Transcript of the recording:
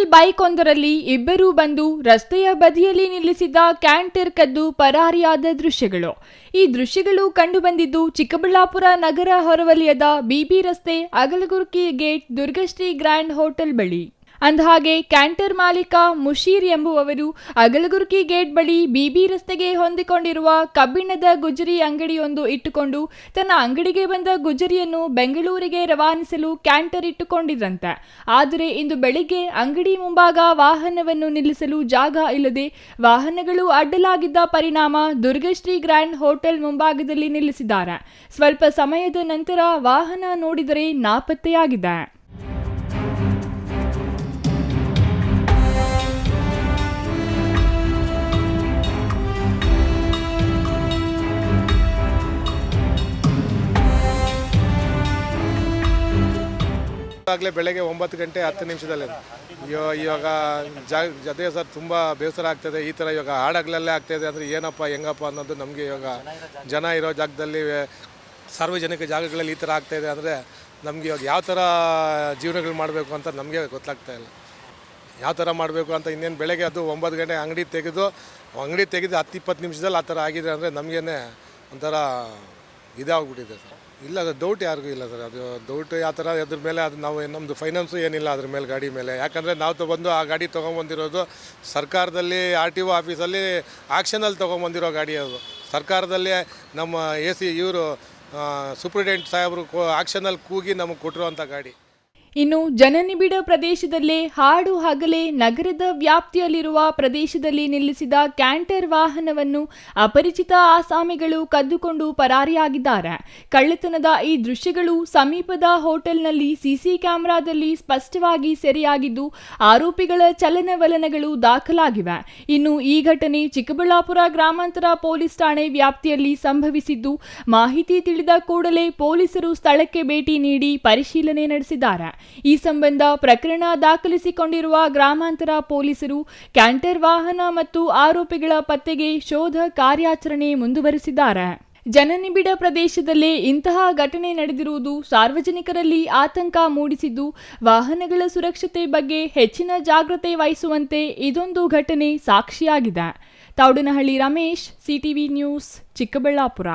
Petrol bike ಒಂದರಲ್ಲಿ ಇಬ್ಬರು ಬಂದು ರಸ್ತೆಯ ಬದಿಯಲ್ಲಿ ನಿಲ್ಲಿಸಿದ್ದ ಕ್ಯಾಂಟರ್ ಕದ್ದು ಪರಾರಿಯಾದ ದೃಶ್ಯಗಳು. ಈ ದೃಶ್ಯಗಳು ಕಂಡುಬಂದಿದ್ದು ಚಿಕ್ಕಬಳ್ಳಾಪುರ ನಗರ ಹೊರವಲಯದ ಬಿಬಿ ರಸ್ತೆ Agalagurki gate Durgashri grand hotel ಬಳಿ. ಅಂದಹಾಗೆ ಕ್ಯಾಂಟರ್ ಮಾಲೀಕ ಮುಷೀರ್ ಎಂಬುವವರು ಅಗಲಗುರ್ಕಿ ಗೇಟ್ ಬಳಿ ಬಿಬಿ ರಸ್ತೆಗೆ ಹೊಂದಿಕೊಂಡಿರುವ ಕಬ್ಬಿಣದ ಗುಜರಿ ಅಂಗಡಿಯೊಂದು ಇಟ್ಟುಕೊಂಡು ತನ್ನ ಅಂಗಡಿಗೆ ಬಂದ ಗುಜರಿಯನ್ನು ಬೆಂಗಳೂರಿಗೆ ರವಾನಿಸಲು ಕ್ಯಾಂಟರ್ ಇಟ್ಟುಕೊಂಡಿದ್ರಂತೆ. ಆದರೆ ಇಂದು ಬೆಳಿಗ್ಗೆ ಅಂಗಡಿ ಮುಂಭಾಗ ವಾಹನವನ್ನು ನಿಲ್ಲಿಸಲು ಜಾಗ ಇಲ್ಲದೆ ವಾಹನಗಳು ಅಡ್ಡಲಾಗಿದ್ದ ಪರಿಣಾಮ ದುರ್ಗಶ್ರೀ ಗ್ರ್ಯಾಂಡ್ ಹೋಟೆಲ್ ಮುಂಭಾಗದಲ್ಲಿ ನಿಲ್ಲಿಸಿದ್ದಾರೆ. ಸ್ವಲ್ಪ ಸಮಯದ ನಂತರ ವಾಹನ ನೋಡಿದರೆ ನಾಪತ್ತೆಯಾಗಿದೆ. ಆಗಲೇ ಬೆಳಗ್ಗೆ 9 ಗಂಟೆ 10 ನಿಮಿಷದಲ್ಲಿ ಇವಾಗ ಜೊತೆ ಸರ್ ತುಂಬ ಬೇಸರ ಆಗ್ತದೆ. ಈ ಥರ ಇವಾಗ ಹಾಡಾಗ್ಲಲ್ಲೇ ಆಗ್ತಾಯಿದೆ ಅಂದರೆ ಏನಪ್ಪ ಹೆಂಗಪ್ಪ ಅನ್ನೋದು ನಮಗೆ ಇವಾಗ ಜನ ಇರೋ ಜಾಗದಲ್ಲಿ ಸಾರ್ವಜನಿಕ ಜಾಗಗಳಲ್ಲಿ ಈ ಥರ ಆಗ್ತಾಯಿದೆ ಅಂದರೆ ನಮಗೆ ಇವಾಗ ಯಾವ ಥರ ಜೀವನಗಳು ಮಾಡಬೇಕು ಅಂತ ನಮಗೆ ಗೊತ್ತಾಗ್ತಾ ಇಲ್ಲ. ಯಾವ ಥರ ಮಾಡಬೇಕು ಅಂತ ಇನ್ನೇನು ಬೆಳಗ್ಗೆ ಅದು 9 ಗಂಟೆ ಅಂಗಡಿ ತೆಗೆದು 10-20 ನಿಮಿಷದಲ್ಲಿ ಆ ಥರ ಆಗಿದೆ ಅಂದರೆ ನಮಗೇನೆ ಒಂಥರ ಇದಾಗ್ಬಿಟ್ಟಿದೆ ಸರ್. ಇಲ್ಲ ಅದು ಡೌಟ್ ಯಾರಿಗೂ ಇಲ್ಲ ಸರ್. ಅದು ಡೌಟ್ ಯಾವ ಥರ ಅದ್ರ ಮೇಲೆ ಅದು ನಾವು ನಮ್ಮದು ಫೈನಾನ್ಸು ಏನಿಲ್ಲ ಅದ್ರ ಮೇಲೆ ಗಾಡಿ ಮೇಲೆ. ಯಾಕಂದರೆ ನಾವು ಬಂದು ಆ ಗಾಡಿ ತೊಗೊಂಬಂದಿರೋದು ಸರ್ಕಾರದಲ್ಲಿ RTO ಆಫೀಸಲ್ಲಿ ಆಕ್ಷನಲ್ಲಿ ತೊಗೊಂಬಂದಿರೋ ಗಾಡಿ ಅದು. ಸರ್ಕಾರದಲ್ಲಿ ನಮ್ಮ AC ಇವರು ಸೂಪ್ರಿಡೆಂಟ್ ಸಾಹೇಬರು ಆಕ್ಷನಲ್ಲಿ ಕೂಗಿ ನಮಗೆ ಕೊಟ್ಟಿರುವಂಥ ಗಾಡಿ. ಇನ್ನು ಜನನಿಬಿಡ ಪ್ರದೇಶದಲ್ಲೇ ಹಾಡು ಹಗಲೇ ನಗರದ ವ್ಯಾಪ್ತಿಯಲ್ಲಿರುವ ಪ್ರದೇಶದಲ್ಲಿ ನಿಲ್ಲಿಸಿದ ಕ್ಯಾಂಟರ್ ವಾಹನವನ್ನು ಅಪರಿಚಿತ ಆಸಾಮಿಗಳು ಕದ್ದುಕೊಂಡು ಪರಾರಿಯಾಗಿದ್ದಾರೆ. ಕಳ್ಳತನದ ಈ ದೃಶ್ಯಗಳು ಸಮೀಪದ ಹೋಟೆಲ್ನಲ್ಲಿ ಸಿಸಿ ಕ್ಯಾಮೆರಾದಲ್ಲಿ ಸ್ಪಷ್ಟವಾಗಿ ಸೆರೆಯಾಗಿದ್ದು ಆರೋಪಿಗಳ ಚಲನವಲನಗಳು ದಾಖಲಾಗಿವೆ. ಇನ್ನು ಈ ಘಟನೆ ಚಿಕ್ಕಬಳ್ಳಾಪುರ ಗ್ರಾಮಾಂತರ ಪೊಲೀಸ್ ಠಾಣೆ ವ್ಯಾಪ್ತಿಯಲ್ಲಿ ಸಂಭವಿಸಿದ್ದು, ಮಾಹಿತಿ ತಿಳಿದ ಕೂಡಲೇ ಪೊಲೀಸರು ಸ್ಥಳಕ್ಕೆ ಭೇಟಿ ನೀಡಿ ಪರಿಶೀಲನೆ ನಡೆಸಿದ್ದಾರೆ. ಈ ಸಂಬಂಧ ಪ್ರಕರಣ ದಾಖಲಿಸಿಕೊಂಡಿರುವ ಗ್ರಾಮಾಂತರ ಪೊಲೀಸರು ಕ್ಯಾಂಟರ್ ವಾಹನ ಮತ್ತು ಆರೋಪಿಗಳ ಪತ್ತೆಗೆ ಶೋಧ ಕಾರ್ಯಾಚರಣೆ ಮುಂದುವರೆಸಿದ್ದಾರೆ. ಜನನಿಬಿಡ ಪ್ರದೇಶದಲ್ಲೇ ಇಂತಹ ಘಟನೆ ನಡೆದಿರುವುದು ಸಾರ್ವಜನಿಕರಲ್ಲಿ ಆತಂಕ ಮೂಡಿಸಿದ್ದು, ವಾಹನಗಳ ಸುರಕ್ಷತೆ ಬಗ್ಗೆ ಹೆಚ್ಚಿನ ಜಾಗೃತೆ ವಹಿಸುವಂತೆ ಇದೊಂದು ಘಟನೆ ಸಾಕ್ಷಿಯಾಗಿದೆ. Thoudanahalli Ramesh, CTV news, Chikkaballapur.